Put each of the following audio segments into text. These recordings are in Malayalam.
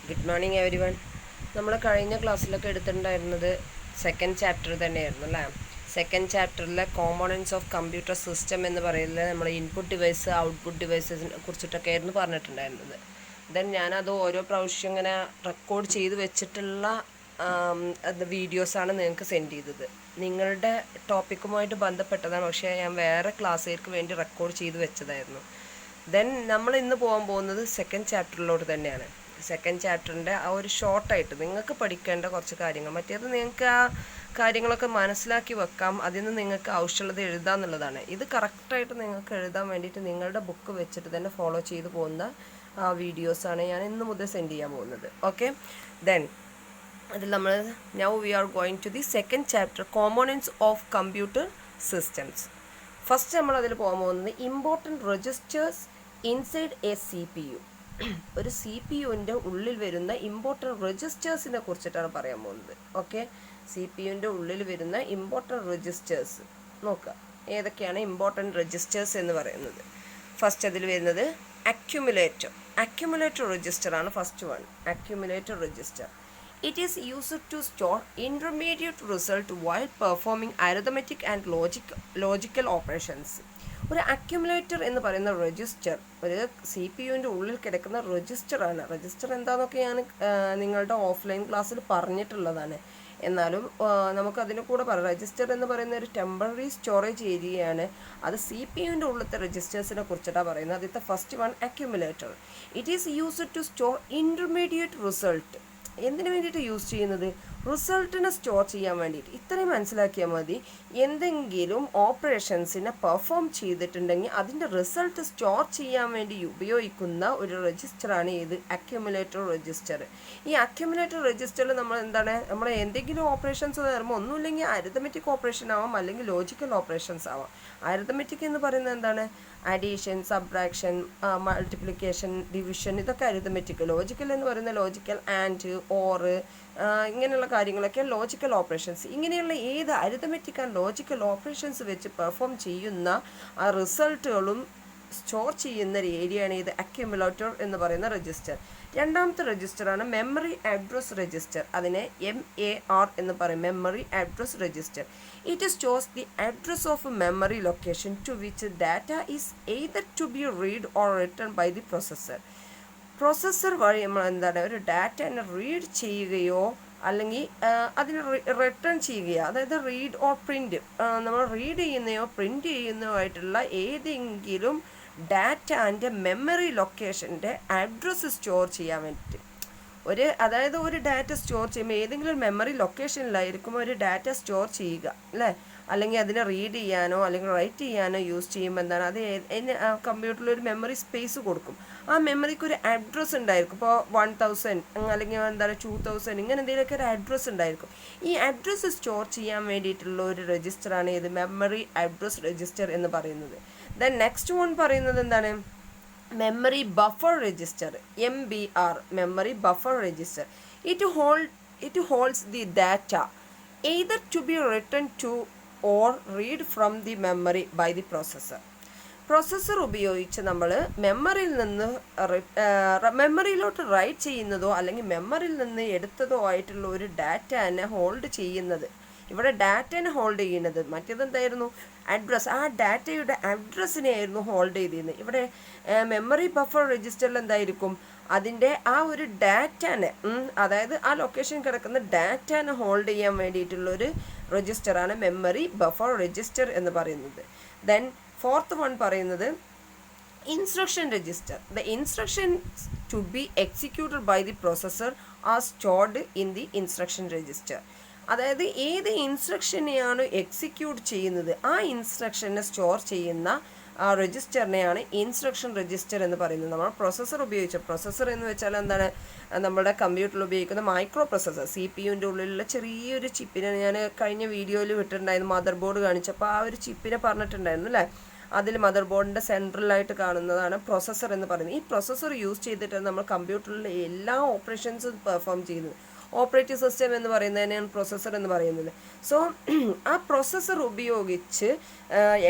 Good morning every one. നമ്മൾ കഴിഞ്ഞ ക്ലാസ്സിലൊക്കെ എടുത്തിട്ടുണ്ടായിരുന്നത് സെക്കൻഡ് ചാപ്റ്റർ തന്നെയായിരുന്നു അല്ലേ. സെക്കൻഡ് ചാപ്റ്ററിലെ കോമ്പോണൻസ് ഓഫ് കമ്പ്യൂട്ടർ സിസ്റ്റം എന്ന് പറയുന്നത് നമ്മൾ ഇൻപുട്ട് ഡിവൈസ് ഔട്ട്പുട്ട് ഡിവൈസസിനെ കുറിച്ചിട്ടൊക്കെ ആയിരുന്നു പറഞ്ഞിട്ടുണ്ടായിരുന്നത്. ദെൻ ഞാനത് ഓരോ പ്രാവശ്യം ഇങ്ങനെ റെക്കോർഡ് ചെയ്ത് വെച്ചിട്ടുള്ള വീഡിയോസാണ് നിങ്ങൾക്ക് സെൻഡ് ചെയ്തത്. നിങ്ങളുടെ ടോപ്പിക്കുമായിട്ട് ബന്ധപ്പെട്ടതാണ്, പക്ഷേ ഞാൻ വേറെ ക്ലാസ്സുകാർക്ക് വേണ്ടി റെക്കോർഡ് ചെയ്ത് വെച്ചതായിരുന്നു. ദെൻ നമ്മൾ ഇന്ന് പോകാൻ പോകുന്നത് സെക്കൻഡ് ചാപ്റ്ററിലോട്ട് തന്നെയാണ്. സെക്കൻഡ് ചാപ്റ്ററിൻ്റെ ആ ഒരു ഷോർട്ടായിട്ട് നിങ്ങൾക്ക് പഠിക്കേണ്ട കുറച്ച് കാര്യങ്ങൾ, മറ്റേത് നിങ്ങൾക്ക് ആ കാര്യങ്ങളൊക്കെ മനസ്സിലാക്കി വെക്കാം, അതിൽ നിന്ന് നിങ്ങൾക്ക് ആവശ്യമുള്ളത് എഴുതാമെന്നുള്ളതാണ്. ഇത് കറക്റ്റായിട്ട് നിങ്ങൾക്ക് എഴുതാൻ വേണ്ടിയിട്ട് നിങ്ങളുടെ ബുക്ക് വെച്ചിട്ട് തന്നെ ഫോളോ ചെയ്ത് പോകുന്ന വീഡിയോസാണ് ഞാൻ ഇന്ന് മുതൽ സെൻഡ് ചെയ്യാൻ പോകുന്നത്. ഓക്കെ, ദെൻ അതിൽ നമ്മൾ now we are going to the second chapter components of computer systems. First നമ്മൾ അതിൽ പോകാൻ പോകുന്നത് important registers inside a C P U. ഒരു സി പി യുവിൻ്റെ ഉള്ളിൽ വരുന്ന ഇമ്പോർട്ടൻറ്റ് രജിസ്റ്റേഴ്സിനെ കുറിച്ചിട്ടാണ് പറയാൻ പോകുന്നത്. ഓക്കെ, സി പി യുവിൻ്റെ ഉള്ളിൽ വരുന്ന ഇമ്പോർട്ടൻറ്റ് രജിസ്റ്റേഴ്സ് നോക്കുക. ഏതൊക്കെയാണ് ഇമ്പോർട്ടൻറ്റ് രജിസ്റ്റേഴ്സ് എന്ന് പറയുന്നത്? ഫസ്റ്റ് അതിൽ വരുന്നത് അക്യുമുലേറ്റർ രജിസ്റ്ററാണ് first one. Accumulator register, it is used to store intermediate result while performing arithmetic and logical operations. ഒരു അക്യുമുലേറ്റർ എന്ന് പറയുന്ന രജിസ്റ്റർ ഒരു സി പി യുവിൻ്റെ ഉള്ളിൽ കിടക്കുന്ന രജിസ്റ്ററാണ്. രജിസ്റ്റർ എന്താണെന്നൊക്കെ ഞാൻ നിങ്ങളുടെ ഓഫ്ലൈൻ ക്ലാസ്സിൽ പറഞ്ഞിട്ടുള്ളതാണ്. എന്നാലും നമുക്കതിനെ കൂടെ പറയാം. രജിസ്റ്റർ എന്ന് പറയുന്ന ഒരു ടെമ്പററി സ്റ്റോറേജ് ഏരിയയാണ്. അത് സി പി യുവിൻ്റെ ഉള്ളിലത്തെ രജിസ്റ്റേഴ്സിനെ കുറിച്ചിട്ടാണ് പറയുന്നത്. അതിലത്തെ first one accumulator. It is used to store intermediate result. എന്തിനു വേണ്ടിയിട്ട് യൂസ് ചെയ്യുന്നത്? റിസൾട്ടിനെ സ്റ്റോർ ചെയ്യാൻ വേണ്ടിയിട്ട്. ഇത്രയും മനസ്സിലാക്കിയാൽ മതി. എന്തെങ്കിലും ഓപ്പറേഷൻസിനെ പെർഫോം ചെയ്തിട്ടുണ്ടെങ്കിൽ അതിൻ്റെ റിസൾട്ട് സ്റ്റോർ ചെയ്യാൻ വേണ്ടി ഉപയോഗിക്കുന്ന ഒരു രജിസ്റ്ററാണ് ഇത് അക്യുമുലേറ്റർ രജിസ്റ്റർ. ഈ അക്യുമുലേറ്റർ രജിസ്റ്ററിൽ നമ്മൾ എന്തെങ്കിലും ഓപ്പറേഷൻസ് വരുമ്പോൾ ഒന്നുമില്ലെങ്കിൽ അരിത്തമെറ്റിക് ഓപ്പറേഷൻ ആവാം, അല്ലെങ്കിൽ ലോജിക്കൽ ഓപ്പറേഷൻസ് ആവാം. അരിത്തമെറ്റിക് എന്ന് പറയുന്നത് എന്താണ്? അഡീഷൻ, സബ്ട്രാക്ഷൻ, മൾട്ടിപ്ലിക്കേഷൻ, ഡിവിഷൻ, ഇതൊക്കെ അരിത്തമെറ്റിക്. ലോജിക്കൽ എന്ന് പറയുന്നത് ലോജിക്കൽ ആൻഡ്, ഓർ, ഇങ്ങനെയുള്ള കാര്യങ്ങളൊക്കെ ലോജിക്കൽ ഓപ്പറേഷൻസ്. ഇങ്ങനെയുള്ള ഏത് അരിത്തമെറ്റിക് ആൻഡ് ലോജിക്കൽ ഓപ്പറേഷൻസ് വെച്ച് പെർഫോം ചെയ്യുന്ന ആ റിസൾട്ടുകളും സ്റ്റോർ ചെയ്യുന്ന ഒരു ഏരിയയാണ് ഇത് അക്യുമുലേറ്റർ എന്ന് പറയുന്ന രജിസ്റ്റർ. രണ്ടാമത്തെ രജിസ്റ്ററാണ് മെമ്മറി അഡ്രസ് രജിസ്റ്റർ. അതിനെ MAR എന്ന് പറയും, memory address register. It stores the address of memory location to which data is either to be read or written by the processor. Processor വഴി നമ്മൾ ഒരു ഡാറ്റനെ റീഡ് ചെയ്യുകയോ അല്ലെങ്കിൽ അതിന് റിട്ടേൺ ചെയ്യുകയോ, അതായത് റീഡ് ഓർ പ്രിൻറ്റ്, നമ്മൾ റീഡ് ചെയ്യുന്നയോ പ്രിൻറ്റ് ചെയ്യുന്നയോ ആയിട്ടുള്ള ഏതെങ്കിലും ഡാറ്റാൻ്റെ മെമ്മറി ലൊക്കേഷൻ്റെ അഡ്രസ്സ് സ്റ്റോർ ചെയ്യാൻ വേണ്ടിയിട്ട് അതായത് ഒരു ഡാറ്റ സ്റ്റോർ ചെയ്യുമ്പോൾ ഏതെങ്കിലും മെമ്മറി ലൊക്കേഷനിലായിരിക്കും ഒരു ഡാറ്റ സ്റ്റോർ ചെയ്യുക അല്ലേ. അല്ലെങ്കിൽ അതിനെ റീഡ് ചെയ്യാനോ അല്ലെങ്കിൽ റൈറ്റ് ചെയ്യാനോ യൂസ് ചെയ്യുമ്പോൾ എന്താണ്, അത് കമ്പ്യൂട്ടറിൽ ഒരു മെമ്മറി സ്പേസ് കൊടുക്കും. ആ മെമ്മറിക്ക് ഒരു അഡ്രസ്സ് ഉണ്ടായിരിക്കും. ഇപ്പോൾ 1000 അല്ലെങ്കിൽ 2000 ഇങ്ങനെ എന്തെങ്കിലുമൊക്കെ ഒരു അഡ്രസ്സ് ഉണ്ടായിരിക്കും. ഈ അഡ്രസ്സ് സ്റ്റോർ ചെയ്യാൻ വേണ്ടിയിട്ടുള്ള ഒരു രജിസ്റ്ററാണ് ഇത് മെമ്മറി അഡ്രസ് രജിസ്റ്റർ എന്ന് പറയുന്നത്. ദെൻ നെക്സ്റ്റ് വൺ പറയുന്നത് എന്താണ്? Memory buffer register, MBR, memory buffer register. It holds the data either to be written to or read from the memory by the processor. Processor ഉപയോഗിച്ച് നമ്മൾ മെമ്മറിയിലോട്ട് റൈറ്റ് ചെയ്യുന്നതോ അല്ലെങ്കിൽ മെമ്മറിയിൽ നിന്ന് എടുത്തതോ ആയിട്ടുള്ള ഒരു ഡാറ്റനെ ഹോൾഡ് ചെയ്യുന്നത്. ഇവിടെ ഡാറ്റനെ ഹോൾഡ് ചെയ്യുന്നത്, മറ്റേതെന്തായിരുന്നു? അഡ്രസ്സ്. ആ ഡാറ്റയുടെ അഡ്രസ്സിനെ ആയിരുന്നു ഹോൾഡ് ചെയ്തിരുന്നത്. ഇവിടെ മെമ്മറി ബഫർ രജിസ്റ്ററിൽ എന്തായിരിക്കും? അതിൻ്റെ ആ ഒരു ഡാറ്റനെ, അതായത് ആ ലൊക്കേഷൻ കിടക്കുന്ന ഡാറ്റനെ ഹോൾഡ് ചെയ്യാൻ വേണ്ടിയിട്ടുള്ളൊരു രജിസ്റ്ററാണ് മെമ്മറി ബഫർ രജിസ്റ്റർ എന്ന് പറയുന്നത്. ദെൻ ഫോർത്ത് വൺ പറയുന്നത് instruction register. The instructions to be executed by the processor are stored in the instruction register. അതായത് ഏത് ഇൻസ്ട്രക്ഷനെയാണ് എക്സിക്യൂട്ട് ചെയ്യുന്നത് ആ ഇൻസ്ട്രക്ഷനെ സ്റ്റോർ ചെയ്യുന്ന ആ രജിസ്റ്ററിനെയാണ് ഇൻസ്ട്രക്ഷൻ രജിസ്റ്റർ എന്ന് പറയുന്നത്. നമ്മൾ പ്രൊസസ്സർ എന്ന് വെച്ചാൽ എന്താണ്? നമ്മുടെ കമ്പ്യൂട്ടറിൽ ഉപയോഗിക്കുന്ന മൈക്രോ പ്രൊസസ്സർ, സി പി യുവിൻ്റെ ഉള്ളിലുള്ള ചെറിയൊരു ചിപ്പിനെ ഞാൻ കഴിഞ്ഞ വീഡിയോയിൽ വിട്ടിട്ടുണ്ടായിരുന്നു. മദർ ബോർഡ് കാണിച്ചപ്പോൾ ആ ഒരു ചിപ്പിനെ പറഞ്ഞിട്ടുണ്ടായിരുന്നു അല്ലേ. അതിൽ മദർ ബോർഡിൻ്റെ സെൻട്രലായിട്ട് കാണുന്നതാണ് പ്രൊസസ്സർ എന്ന് പറയുന്നത്. ഈ പ്രൊസസ്സർ യൂസ് ചെയ്തിട്ടാണ് നമ്മൾ കമ്പ്യൂട്ടറിലെ എല്ലാ ഓപ്പറേഷൻസും പെർഫോം ചെയ്യുന്നത്. ഓപ്പറേറ്റിംഗ് സിസ്റ്റം എന്ന് പറയുന്നതിനാണ് പ്രൊസസ്സർ എന്ന് പറയുന്നത്. സോ ആ പ്രൊസസ്സർ ഉപയോഗിച്ച്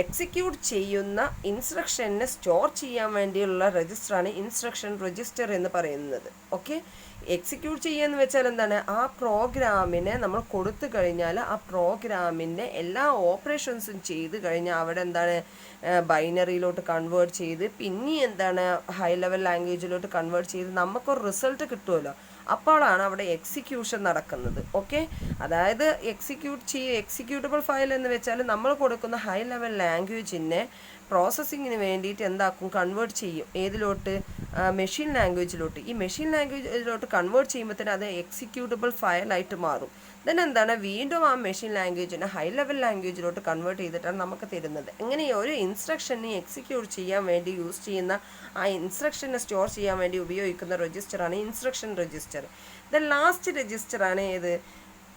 എക്സിക്യൂട്ട് ചെയ്യുന്ന ഇൻസ്ട്രക്ഷനെ സ്റ്റോർ ചെയ്യാൻ വേണ്ടിയുള്ള രജിസ്റ്ററാണ് ഇൻസ്ട്രക്ഷൻ രജിസ്റ്റർ എന്ന് പറയുന്നത്. ഓക്കെ, എക്സിക്യൂട്ട് ചെയ്യുകയെന്ന് വെച്ചാൽ എന്താണ്, ആ പ്രോഗ്രാമിനെ നമ്മൾ കൊടുത്തു കഴിഞ്ഞാൽ ആ പ്രോഗ്രാമിൻ്റെ എല്ലാ ഓപ്പറേഷൻസും ചെയ്ത് കഴിഞ്ഞാൽ അവിടെ എന്താണ് ബൈനറിയിലോട്ട് കൺവേർട്ട് ചെയ്ത് പിന്നെ എന്താണ് ഹൈ ലെവൽ ലാംഗ്വേജിലോട്ട് കൺവേർട്ട് ചെയ്ത് നമുക്കൊരു റിസൾട്ട് കിട്ടുമല്ലോ, അപ്പോഴാണ് അവിടെ എക്സിക്യൂഷൻ നടക്കുന്നത്. ഓക്കെ, അതായത് എക്സിക്യൂട്ടബിൾ ഫയൽ എന്ന് വെച്ചാൽ നമ്മൾ കൊടുക്കുന്ന ഹൈ ലെവൽ ലാംഗ്വേജിനെ പ്രോസസ്സിങ്ങിന് വേണ്ടിയിട്ട് എന്താക്കും, കൺവേർട്ട് ചെയ്യും ഏതിലോട്ട്, മെഷീൻ ലാംഗ്വേജിലോട്ട്. ഈ മെഷീൻ ലാംഗ്വേജിലോട്ട് കൺവേർട്ട് ചെയ്യുമ്പോൾ തന്നെ അത് എക്സിക്യൂട്ടബിൾ ഫയലായിട്ട് മാറും. ദെൻ എന്താണ്, വീണ്ടും ആ മെഷീൻ ലാംഗ്വേജിനെ ഹൈ ലെവൽ ലാംഗ്വേജിലോട്ട് കൺവേർട്ട് ചെയ്തിട്ടാണ് നമുക്ക് തരുന്നത്. എങ്ങനെ ഒരു ഇൻസ്ട്രക്ഷനെ എക്സിക്യൂട്ട് ചെയ്യാൻ വേണ്ടി യൂസ് ചെയ്യുന്ന ആ ഇൻസ്ട്രക്ഷനെ സ്റ്റോർ ചെയ്യാൻ വേണ്ടി ഉപയോഗിക്കുന്ന രജിസ്റ്ററാണ് ഇൻസ്ട്രക്ഷൻ രജിസ്റ്റർ. ദെൻ ലാസ്റ്റ് രജിസ്റ്ററാണ് ഏത്,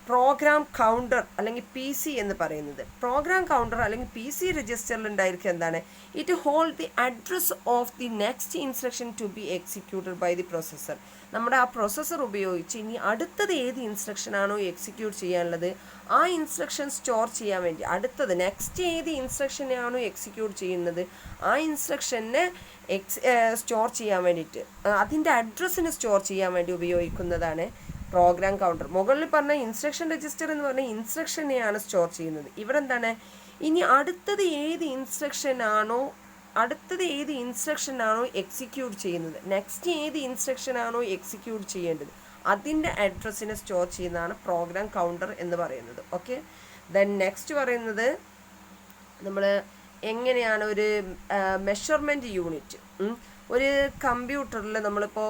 പ്രോഗ്രാം കൗണ്ടർ അല്ലെങ്കിൽ PC എന്ന് പറയുന്നത്. പ്രോഗ്രാം കൗണ്ടർ അല്ലെങ്കിൽ PC രജിസ്റ്ററിൽ ഉണ്ടായിരിക്കും എന്താണ്, it hold the address of the next instruction to be executed by the processor. നമ്മുടെ ആ പ്രൊസസ്സർ ഉപയോഗിച്ച് ഇനി അടുത്തത് ഏത് ഇൻസ്ട്രക്ഷനാണോ എക്സിക്യൂട്ട് ചെയ്യാനുള്ളത് ആ ഇൻസ്ട്രക്ഷൻ സ്റ്റോർ ചെയ്യാൻ വേണ്ടി, അടുത്തത് നെക്സ്റ്റ് ഏത് ഇൻസ്ട്രക്ഷനെയാണോ എക്സിക്യൂട്ട് ചെയ്യുന്നത് ആ ഇൻസ്ട്രക്ഷനെ സ്റ്റോർ ചെയ്യാൻ വേണ്ടിയിട്ട്, അതിൻ്റെ അഡ്രസ്സിന് സ്റ്റോർ ചെയ്യാൻ വേണ്ടി ഉപയോഗിക്കുന്നതാണ് പ്രോഗ്രാം കൗണ്ടർ. മുകളിൽ പറഞ്ഞ ഇൻസ്ട്രക്ഷൻ രജിസ്റ്റർ എന്ന് പറഞ്ഞാൽ ഇൻസ്ട്രക്ഷനെയാണ് സ്റ്റോർ ചെയ്യുന്നത്. ഇവിടെ എന്താണ്, ഇനി അടുത്തത് ഏത് ഇൻസ്ട്രക്ഷനാണോ എക്സിക്യൂട്ട് ചെയ്യുന്നത്, നെക്സ്റ്റ് ഏത് ഇൻസ്ട്രക്ഷനാണോ എക്സിക്യൂട്ട് ചെയ്യേണ്ടത് അതിൻ്റെ അഡ്രസ്സിനെ സ്റ്റോർ ചെയ്യുന്നതാണ് പ്രോഗ്രാം കൗണ്ടർ എന്ന് പറയുന്നത്. ഓക്കെ, ദെൻ നെക്സ്റ്റ് പറയുന്നത് നമ്മൾ എങ്ങനെയാണ് ഒരു മെഷർമെൻറ്റ് യൂണിറ്റ്. ഒരു കമ്പ്യൂട്ടറിൽ നമ്മളിപ്പോൾ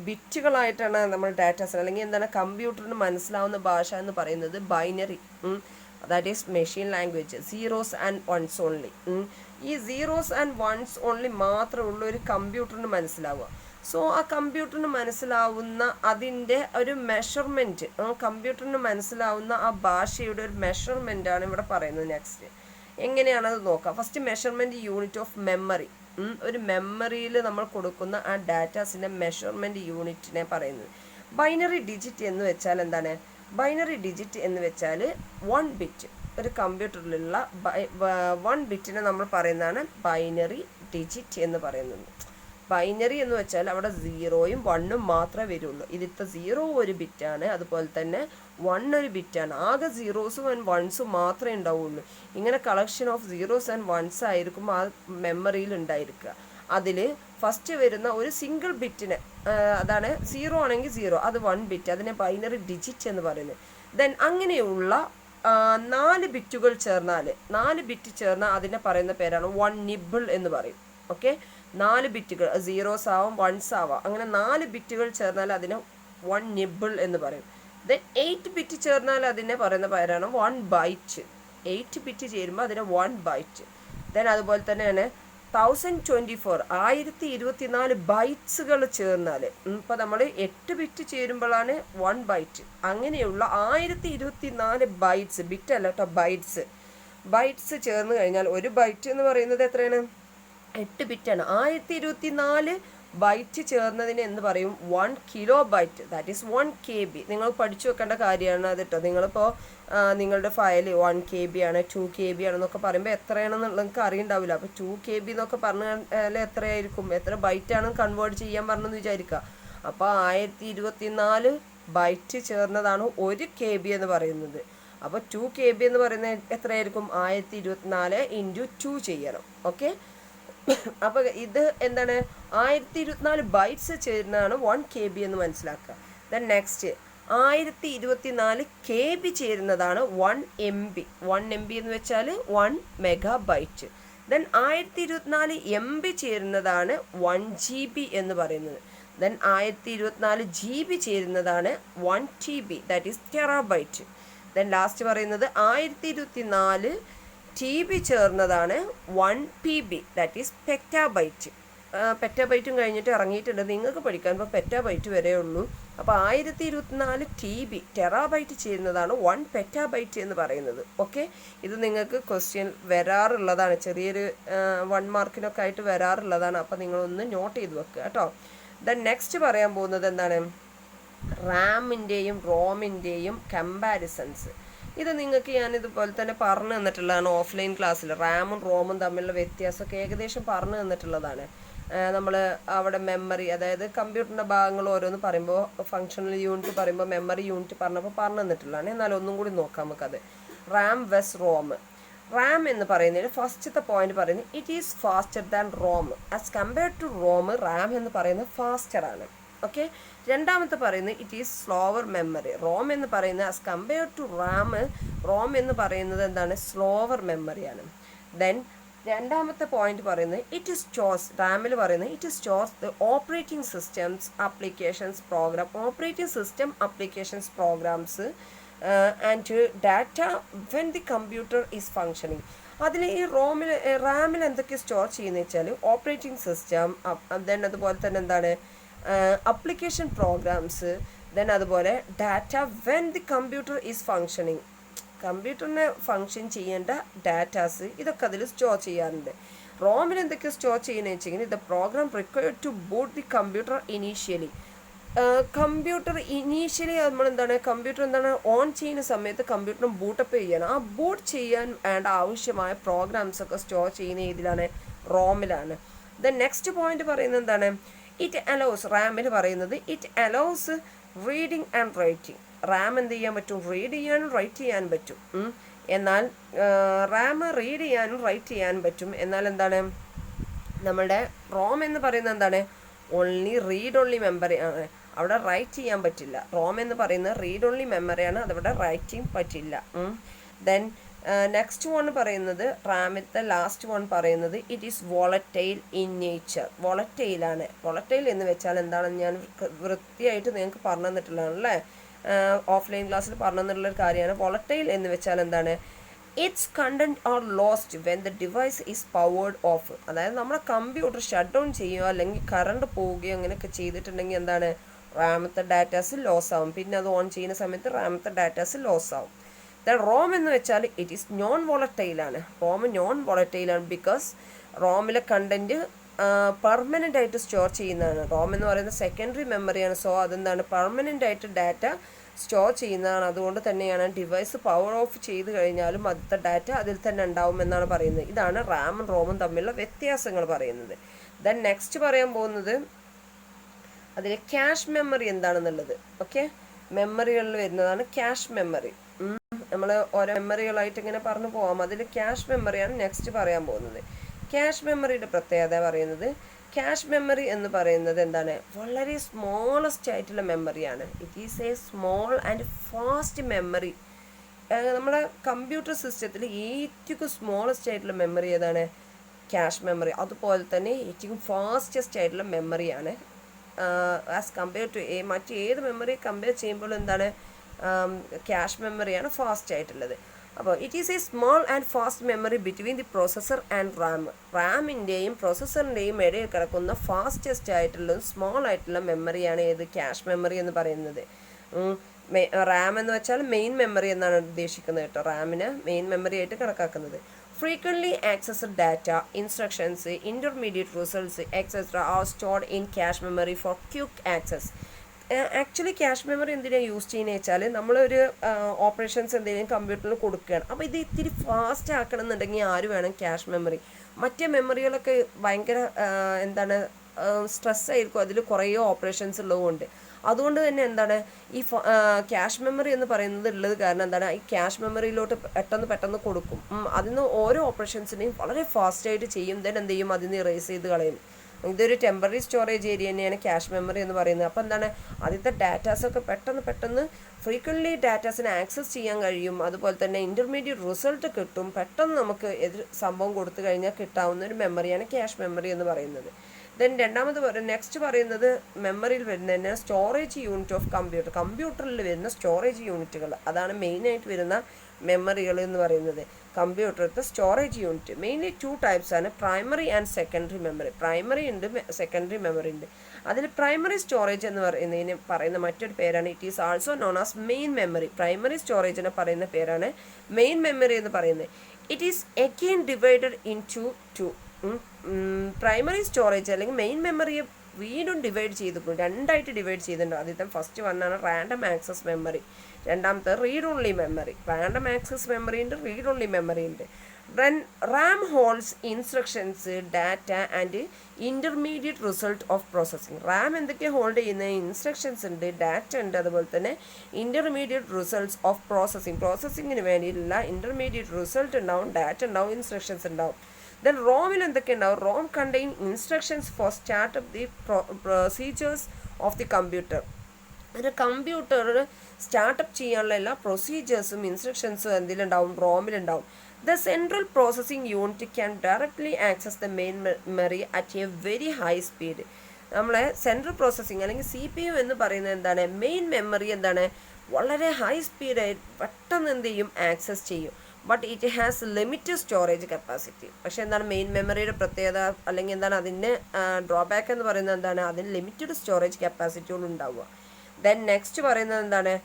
ബിറ്റുകളായിട്ടാണ് നമ്മൾ ഡാറ്റാസ്, അല്ലെങ്കിൽ എന്താണ് കമ്പ്യൂട്ടറിന് മനസ്സിലാവുന്ന ഭാഷ എന്ന് പറയുന്നത് binary, that is machine language, zeros and ones only. ഈ സീറോസ് ആൻഡ് വൺസ് ഓൺലി മാത്രമുള്ള ഒരു കമ്പ്യൂട്ടറിന് മനസ്സിലാവുക. സോ ആ കമ്പ്യൂട്ടറിന് മനസ്സിലാവുന്ന അതിൻ്റെ ഒരു മെഷർമെൻറ്റ്, കമ്പ്യൂട്ടറിന് മനസ്സിലാവുന്ന ആ ഭാഷയുടെ ഒരു മെഷർമെൻറ്റാണ് ഇവിടെ പറയുന്നത്. നെക്സ്റ്റ് എങ്ങനെയാണത് നോക്കാം. First measurement unit of memory. ഒരു മെമ്മറിയിൽ നമ്മൾ കൊടുക്കുന്ന ആ ഡാറ്റാസിൻ്റെ മെഷർമെൻറ്റ് യൂണിറ്റിനെ പറയുന്നത്. ബൈനറി ഡിജിറ്റ് എന്ന് വെച്ചാൽ എന്താണ്, ബൈനറി ഡിജിറ്റ് എന്ന് വെച്ചാൽ 1 ബിറ്റ്. ഒരു കമ്പ്യൂട്ടറിലുള്ള 1 ബിറ്റിനെ നമ്മൾ പറയുന്നതാണ് ബൈനറി ഡിജിറ്റ് എന്ന് പറയുന്നത്. ബൈനറി എന്ന് വെച്ചാൽ അവിടെ 0ഉം 1ഉം മാത്രമേ വരുള്ളൂ. ഇതിലത്തെ 0 ഒരു ബിറ്റാണ്, അതുപോലെ തന്നെ 1 ഒരു ബിറ്റാണ്. ആകെ 0സും ആൻഡ് 1സും മാത്രമേ ഉണ്ടാവുള്ളൂ. ഇങ്ങനെ collection of 0s and 1s ആയിരിക്കും ആ മെമ്മറിയിൽ ഉണ്ടായിരിക്കുക. അതിൽ ഫസ്റ്റ് വരുന്ന ഒരു സിംഗിൾ ബിറ്റിന്, അതാണ് 0 ആണെങ്കിൽ 0, അത് 1 ബിറ്റ്, അതിനെ ബൈനറി ഡിജിറ്റ് എന്ന് പറയുന്നത്. ദെൻ അങ്ങനെയുള്ള 4 ബിറ്റുകൾ ചേർന്നാൽ, 4 ബിറ്റ് ചേർന്നാൽ അതിനെ പറയുന്ന പേരാണ് 1 നിബിൾ എന്ന് പറയും. ഓക്കെ, 4 ബിറ്റുകൾ, 0s ആവാം 1s ആവാം, അങ്ങനെ 4 ബിറ്റുകൾ ചേർന്നാൽ അതിനെ 1 നിബിൾ എന്ന് പറയും. ദെൻ 8 ബിറ്റ് ചേർന്നാൽ അതിനെ പറയുന്ന പേരാണ് 1 ബൈറ്റ്. 8 ബിറ്റ് ചേരുമ്പോൾ അതിനെ 1 ബൈറ്റ്. ദെൻ അതുപോലെ തന്നെയാണ് 1024 ബൈറ്റ്സുകൾ ചേർന്നാൽ, ഇപ്പോൾ നമ്മൾ 8 ബിറ്റ് ചേരുമ്പോഴാണ് 1 ബൈറ്റ്. അങ്ങനെയുള്ള 1024 ബൈറ്റ്സ്, ബിറ്റ് അല്ല കേട്ടോ, ബൈറ്റ്സ് ചേർന്ന് കഴിഞ്ഞാൽ ഒരു ബൈറ്റ് എന്ന് പറയുന്നത് എത്രയാണ്, 8 ബിറ്റാണ്. 1024 ബൈറ്റ് ചേർന്നതിന് എന്ന് പറയും 1 kilo byte, that is 1 KB. നിങ്ങൾ പഠിച്ചു വെക്കേണ്ട കാര്യമാണ് അത് കേട്ടോ. നിങ്ങളിപ്പോൾ നിങ്ങളുടെ ഫയൽ 1 KB ആണ്, 2 KB ആണെന്നൊക്കെ പറയുമ്പോൾ എത്രയാണെന്നുള്ളത് നിങ്ങൾക്ക് അറിയണ്ടാവില്ല. അപ്പോൾ 2 KB എന്നൊക്കെ പറഞ്ഞാൽ എത്രയായിരിക്കും, എത്ര ബൈറ്റാണ് കൺവേർട്ട് ചെയ്യാൻ പറഞ്ഞെന്ന് വിചാരിക്കുക. അപ്പോൾ 1024 ബൈറ്റ് ചേർന്നതാണ് 1 KB എന്ന് പറയുന്നത്. അപ്പോൾ 2 KB എന്ന് പറയുന്നത് എത്രയായിരിക്കും, 1024 × 2 ചെയ്യണം. ഓക്കെ, അപ്പോൾ ഇത് എന്താണ്, 1024 ബൈറ്റ്സ് ചേരുന്നതാണ് 1 KB എന്ന് മനസ്സിലാക്കുക. ദെൻ നെക്സ്റ്റ് 1024 KB ചേരുന്നതാണ് 1 MB. 1 MB എന്ന് വെച്ചാൽ 1 മെഗാബൈറ്റ്. ദെൻ 1024 MB ചേരുന്നതാണ് 1 GB എന്ന് പറയുന്നത്. ദെൻ 1024 GB ചേരുന്നതാണ് 1 TB, that is terabyte. Then last പറയുന്നത് 1024 TB ചേർന്നതാണ് 1 PB, ദാറ്റ് ഈസ് പെറ്റാബൈറ്റ്. പെറ്റാബൈറ്റും കഴിഞ്ഞിട്ട് ഇറങ്ങിയിട്ടുണ്ട്, നിങ്ങൾക്ക് പഠിക്കാൻ ഇപ്പോൾ പെറ്റാബൈറ്റ് വരെ ഉള്ളൂ. അപ്പോൾ 1024 TB ടെറാബൈറ്റ് ചേരുന്നതാണ് 1 പെറ്റാബൈറ്റ് എന്ന് പറയുന്നത്. ഓക്കെ, ഇത് നിങ്ങൾക്ക് ക്വസ്റ്റ്യൻ വരാറുള്ളതാണ്, ചെറിയൊരു 1 മാർക്കിനൊക്കെ ആയിട്ട് വരാറുള്ളതാണ്. അപ്പോൾ നിങ്ങളൊന്ന് നോട്ട് ചെയ്ത് വെക്കുക കേട്ടോ. ദെൻ നെക്സ്റ്റ് പറയാൻ പോകുന്നത് എന്താണ്, റാമിൻ്റെയും റോമിൻ്റെയും കമ്പാരിസൺസ്. ഇത് നിങ്ങൾക്ക് ഞാനിതുപോലെ തന്നെ പറഞ്ഞു തന്നിട്ടുള്ളതാണ് ഓഫ്ലൈൻ ക്ലാസ്സിൽ. റാമും റോമും തമ്മിലുള്ള വ്യത്യാസമൊക്കെ ഏകദേശം പറഞ്ഞു തന്നിട്ടുള്ളതാണ്. നമ്മൾ അവിടെ മെമ്മറി, അതായത് കമ്പ്യൂട്ടറിൻ്റെ ഭാഗങ്ങൾ ഓരോന്ന് പറയുമ്പോൾ ഫങ്ഷണൽ യൂണിറ്റ് പറയുമ്പോൾ മെമ്മറി യൂണിറ്റ് പറഞ്ഞപ്പോൾ പറഞ്ഞു തന്നിട്ടുള്ളതാണ്. എന്നാലും ഒന്നും കൂടി നോക്കാം നമുക്കത്. Ram Wes Rome. റാം എന്ന് പറയുന്നതിന് ഫസ്റ്റത്തെ പോയിന്റ് പറയുന്നത് it is faster than ROM. As compared to ROM, RAM എന്ന് പറയുന്നത് ഫാസ്റ്റർ ആണ്. ഓക്കെ. രണ്ടാമത്തെ പറയുന്നത് it is slower memory. ROM എന്ന് പറയുന്നത് as compared to RAM, ROM എന്ന് പറയുന്നത് എന്താണ്, സ്ലോവർ മെമ്മറിയാണ്. ദെൻ രണ്ടാമത്തെ പോയിന്റ് പറയുന്നത് ഇറ്റ് ഈസ് സ്റ്റോർസ്, റാമിൽ പറയുന്നത് it is stores the operating systems applications program, operating system applications programs and data when the computer is functioning. അതിൽ ഈ റാമിൽ എന്തൊക്കെ സ്റ്റോർ ചെയ്യുന്നത് വെച്ചാൽ ഓപ്പറേറ്റിംഗ് സിസ്റ്റം, ദെൻ അതുപോലെ തന്നെ എന്താണ് അപ്ലിക്കേഷൻ പ്രോഗ്രാംസ്, ദെൻ അതുപോലെ data when the computer is functioning, കമ്പ്യൂട്ടറിനെ ഫങ്ഷൻ ചെയ്യേണ്ട ഡാറ്റാസ് ഇതൊക്കെ അതിൽ സ്റ്റോർ ചെയ്യാറുണ്ട്. റോമിൽ എന്തൊക്കെ സ്റ്റോർ ചെയ്യുന്നത് വെച്ചെങ്കിൽ the program required to boot the computer initially. Computer initially നമ്മൾ എന്താണ്, കമ്പ്യൂട്ടർ എന്താണ് ഓൺ ചെയ്യുന്ന സമയത്ത് കമ്പ്യൂട്ടറിന് ബൂട്ടപ്പ് ചെയ്യണം. ആ ബൂട്ട് ചെയ്യാൻ വേണ്ട ആവശ്യമായ പ്രോഗ്രാംസ് ഒക്കെ സ്റ്റോർ ചെയ്യുന്ന ഇതിലാണ്, റോമിലാണ്. ദെൻ നെക്സ്റ്റ് പോയിന്റ് പറയുന്നത് എന്താണ്, ഇറ്റ് അലൗസ്, റാമിൽ പറയുന്നത് it allows reading and writing. Ram എന്ത് ചെയ്യാൻ പറ്റും, റീഡ് ചെയ്യാനും റൈറ്റ് ചെയ്യാൻ പറ്റും. എന്നാൽ റാം റീഡ് ചെയ്യാനും റൈറ്റ് ചെയ്യാനും പറ്റും. എന്നാൽ എന്താണ്, നമ്മുടെ റോം എന്ന് പറയുന്നത് എന്താണ്, ഓൺലി റീഡ് ഓൺലി മെമ്മറി ആണ്, അവിടെ റൈറ്റ് ചെയ്യാൻ പറ്റില്ല. റോം എന്ന് പറയുന്നത് റീഡ് ഓൺലി മെമ്മറിയാണ്, അതവിടെ റൈറ്റിംഗ് പറ്റില്ല. ദെൻ നെക്സ്റ്റ് വൺ പറയുന്നത്, റാമിലത്തെ ലാസ്റ്റ് വൺ പറയുന്നത് it is volatile in nature. വോളറ്റൈലാണ്. വോളറ്റൈൽ എന്ന് വെച്ചാൽ എന്താണെന്ന് ഞാൻ വൃത്തിയായിട്ട് നിങ്ങൾക്ക് പറഞ്ഞു തന്നിട്ടുള്ളതാണ് അല്ലേ, ഓഫ്ലൈൻ ക്ലാസ്സിൽ പറഞ്ഞു തന്നിട്ടുള്ളൊരു കാര്യമാണ്. വോളറ്റൈൽ എന്ന് വെച്ചാൽ എന്താണ്, it's content are lost when the device is powered of. അതായത് നമ്മുടെ കമ്പ്യൂട്ടർ ഷട്ട് ഡൗൺ ചെയ്യുകയോ അല്ലെങ്കിൽ കറണ്ട് പോവുകയോ അങ്ങനെയൊക്കെ ചെയ്തിട്ടുണ്ടെങ്കിൽ എന്താണ്, റാമത്തെ ഡാറ്റാസ് ലോസ് ആവും. പിന്നെ അത് ഓൺ ചെയ്യുന്ന സമയത്ത് റാമത്തെ ഡാറ്റാസ് ലോസ് ആവും. ദ റോം എന്ന് വെച്ചാൽ ഇറ്റ് ഈസ് നോൺ വോളറ്റൈലാണ്. റോം നോൺ വോളറ്റൈലാണ് ബിക്കോസ് റോമിലെ കണ്ടന്റ് പെർമനൻ്റ് ആയിട്ട് സ്റ്റോർ ചെയ്യുന്നതാണ്. റോം എന്ന് പറയുന്നത് സെക്കൻഡറി മെമ്മറിയാണ്. സോ അതെന്താണ്, പെർമനൻ്റ് ആയിട്ട് ഡാറ്റ സ്റ്റോർ ചെയ്യുന്നതാണ്. അതുകൊണ്ട് തന്നെയാണ് ഡിവൈസ് പവർ ഓഫ് ചെയ്ത് കഴിഞ്ഞാലും അതിലത്തെ ഡാറ്റ അതിൽ തന്നെ ഉണ്ടാവും എന്നാണ് പറയുന്നത്. ഇതാണ് റാമും റോമും തമ്മിലുള്ള വ്യത്യാസങ്ങൾ പറയുന്നത്. ദെൻ നെക്സ്റ്റ് പറയാൻ പോകുന്നത് അതിൽ ക്യാഷ് മെമ്മറി എന്താണെന്നുള്ളത്. ഓക്കെ, മെമ്മറികളിൽ വരുന്നതാണ് ക്യാഷ് മെമ്മറി. നമ്മൾ ഓരോ മെമ്മറികളായിട്ട് ഇങ്ങനെ പറഞ്ഞു പോകാം. അതിൽ ക്യാഷ് മെമ്മറിയാണ് നെക്സ്റ്റ് പറയാൻ പോകുന്നത്. ക്യാഷ് മെമ്മറിയുടെ പ്രത്യേകത പറയുന്നത്, ക്യാഷ് മെമ്മറി എന്ന് പറയുന്നത് എന്താണ്, വളരെ സ്മോളസ്റ്റ് ആയിട്ടുള്ള മെമ്മറിയാണ്. It is a small and fast memory. നമ്മുടെ കമ്പ്യൂട്ടർ സിസ്റ്റത്തിൽ ഏറ്റവും സ്മോളസ്റ്റ് ആയിട്ടുള്ള മെമ്മറി ഏതാണ്, ക്യാഷ് മെമ്മറി. അതുപോലെ തന്നെ ഏറ്റവും ഫാസ്റ്റസ്റ്റ് ആയിട്ടുള്ള മെമ്മറിയാണ്. ആസ് കമ്പയർ ടു മറ്റേത് മെമ്മറി കമ്പയർ ചെയ്യുമ്പോൾ എന്താണ്, ക്യാഷ് മെമ്മറിയാണ് ഫാസ്റ്റ് ആയിട്ടുള്ളത്. അപ്പോൾ it is a small and fast memory between the processor and RAM. റാമിൻ്റെയും പ്രോസസ്സറിൻ്റെയും ഇടയിൽ കിടക്കുന്ന ഫാസ്റ്റസ്റ്റ് ആയിട്ടുള്ള സ്മോൾ ആയിട്ടുള്ള മെമ്മറിയാണ് ഏത്, ക്യാഷ് മെമ്മറി എന്ന് പറയുന്നത്. റാം എന്ന് വെച്ചാൽ മെയിൻ മെമ്മറി എന്നാണ് ഉദ്ദേശിക്കുന്നത് കേട്ടോ, റാമിന് മെയിൻ മെമ്മറി ആയിട്ട് കണക്കാക്കുന്നത്. Frequently accessed data, instructions, intermediate results, etc. are stored in cache memory for quick access. Actually cache memory എന്തിനാണ് യൂസ് ചെയ്യുന്നത് വെച്ചാൽ നമ്മളൊരു ഓപ്പറേഷൻസ് എന്തെങ്കിലും കമ്പ്യൂട്ടറിൽ കൊടുക്കുകയാണ്. അപ്പോൾ ഇത് ഇത്തിരി ഫാസ്റ്റ് ആക്കണം എന്നുണ്ടെങ്കിൽ ആര് വേണം, ക്യാഷ് മെമ്മറി. മറ്റേ മെമ്മറികളൊക്കെ ഭയങ്കര എന്താണ് സ്ട്രെസ്സായിരിക്കും, അതിൽ കുറേ ഓപ്പറേഷൻസ് ഉള്ളതുകൊണ്ട്. അതുകൊണ്ട് തന്നെ എന്താണ് ഈ ക്യാഷ് മെമ്മറി എന്ന് പറയുന്നത് ഉള്ളത് കാരണം എന്താണ്, ഈ ക്യാഷ് മെമ്മറിയിലോട്ട് പെട്ടെന്ന് കൊടുക്കും. അതിന് ഓരോ ഓപ്പറേഷൻസിനെയും വളരെ ഫാസ്റ്റായിട്ട് ചെയ്യും. ദെൻ എന്ത് ചെയ്യും, അതിന് ഇറേസ് ചെയ്ത് കളയും. ഇതൊരു ടെമ്പററി സ്റ്റോറേജ് ഏരിയ തന്നെയാണ് ക്യാഷ് മെമ്മറി എന്ന് പറയുന്നത്. അപ്പോൾ എന്താണ്, ആദ്യത്തെ ഡാറ്റാസൊക്കെ പെട്ടെന്ന് ഫ്രീക്വൻ്റ്ലി ഡാറ്റാസിനെ ആക്സസ് ചെയ്യാൻ കഴിയും. അതുപോലെ തന്നെ ഇൻ്റർമീഡിയറ്റ് റിസൾട്ട് കിട്ടും. പെട്ടെന്ന് നമുക്ക് സംഭവം കൊടുത്തു കഴിഞ്ഞാൽ കിട്ടാവുന്ന ഒരു മെമ്മറിയാണ് ക്യാഷ് മെമ്മറി എന്ന് പറയുന്നത്. ദെൻ രണ്ടാമത് നെക്സ്റ്റ് പറയുന്നത് മെമ്മറിയിൽ വരുന്നതന്നെ സ്റ്റോറേജ് യൂണിറ്റ് ഓഫ് കമ്പ്യൂട്ടർ. കമ്പ്യൂട്ടറിൽ വരുന്ന സ്റ്റോറേജ് യൂണിറ്റുകൾ, അതാണ് മെയിനായിട്ട് വരുന്ന മെമ്മറികൾ എന്ന് പറയുന്നത്. കമ്പ്യൂട്ടറിലത്തെ സ്റ്റോറേജ് യൂണിറ്റ് മെയിൻലി 2 ടൈപ്സ് ആണ്, primary and secondary memory. Primary ഉണ്ട്, സെക്കൻഡറി മെമ്മറി ഉണ്ട്. അതിൽ പ്രൈമറി സ്റ്റോറേജ് എന്ന് പറയുന്ന മറ്റൊരു പേരാണ് it is also known as main memory. Primary സ്റ്റോറേജിനെ പറയുന്ന പേരാണ് മെയിൻ മെമ്മറി എന്ന് പറയുന്നത്. It is again divided into primary storage അല്ലെങ്കിൽ മെയിൻ മെമ്മറിയെ വീണ്ടും ഡിവൈഡ് ചെയ്തിട്ടുണ്ട്, രണ്ടായിട്ട് ഡിവൈഡ് ചെയ്തിട്ടുണ്ട്. ആദ്യത്തെ ഫസ്റ്റ് വണ്ണാണ് റാൻഡം ആക്സസ് മെമ്മറി, രണ്ടാമത്തെ read only memory. Random access memory ഉണ്ട്, റീഡ് ഓൺലി മെമ്മറി ഉണ്ട്. When RAM holds instructions, data and intermediate result of processing. RAM എന്തൊക്കെ ഹോൾഡ് ചെയ്യുന്ന ഇൻസ്ട്രക്ഷൻസ് ഉണ്ട്, ഡാറ്റ ഉണ്ട്, അതുപോലെ തന്നെ ഇൻ്റർമീഡിയറ്റ് റിസൾട്ട്സ് ഓഫ് പ്രോസസ്സിങ്, പ്രോസസ്സിങ്ങിന് വേണ്ടിയിട്ടുള്ള ഇൻ്റർമീഡിയറ്റ് റിസൾട്ട് ഉണ്ടാവും, ഡാറ്റ ഉണ്ടാവും, ഇൻസ്ട്രക്ഷൻസ് ഉണ്ടാവും. ദെൻ റോമിൽ എന്തൊക്കെ ഉണ്ടാവും? ROM contain instructions for startup the procedures of the computer. ഒരു കമ്പ്യൂട്ടർ സ്റ്റാർട്ടപ്പ് ചെയ്യാനുള്ള എല്ലാ പ്രൊസീജിയേഴ്സും ഇൻസ്ട്രക്ഷൻസും എന്തിലുണ്ടാവും? റോമിലുണ്ടാവും. The central processing unit can directly access the main memory at a very high speed. നമ്മളെ സെൻട്രൽ പ്രോസസ്സിങ് അല്ലെങ്കിൽ CPU എന്ന് പറയുന്നത് എന്താണ്? മെയിൻ മെമ്മറി എന്താണ്? വളരെ ഹൈ സ്പീഡായി പെട്ടെന്ന് എന്ത് ചെയ്യും? ആക്സസ് ചെയ്യും. But it has limited storage capacity. പക്ഷേ എന്താണ് മെയിൻ മെമ്മറിയുടെ പ്രത്യേകത അല്ലെങ്കിൽ എന്താണ് അതിൻ്റെ ഡ്രോബാക്ക് എന്ന് പറയുന്നത് എന്താണ്? അതിന് ലിമിറ്റഡ് സ്റ്റോറേജ് കപ്പാസിറ്റികൾ ഉണ്ടാവുക. ദെൻ നെക്സ്റ്റ് പറയുന്നത് എന്താണ്?